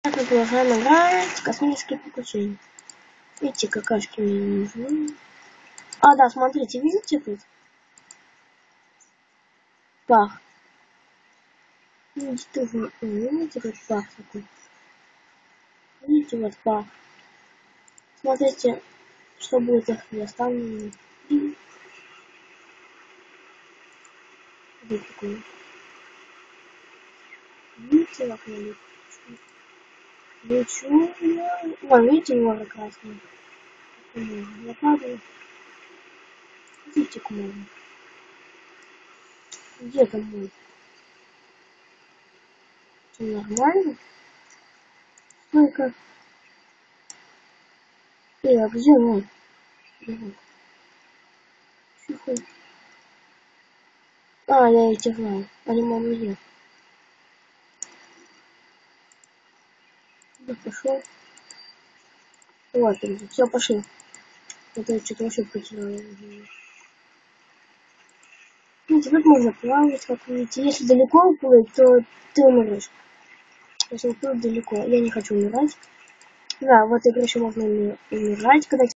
Мы продолжаем играть в космические приключения. Видите, какашки мне не нужны. А, да, смотрите, видите тут? Пах. Видите, тоже, видите, как пах такой? Видите, вот пах. Смотрите, что будет, если я стану. Вот такой. Видите, как я лечу? Лечу я. Вон, видите, море красное? Я падаю. Идите к морю. Где там море? Все нормально? Только. А где он? Тихо. А, я эти знаю. Они маму ел. Да, пошел. Вот, все, пошли. Это что-то вообще потеряла. Ну, теперь можно плавать, как видите. Если далеко уплыть, то ты умрешь. Если уплыть далеко. Я не хочу умирать. Да, в этой игре еще можно умирать, когда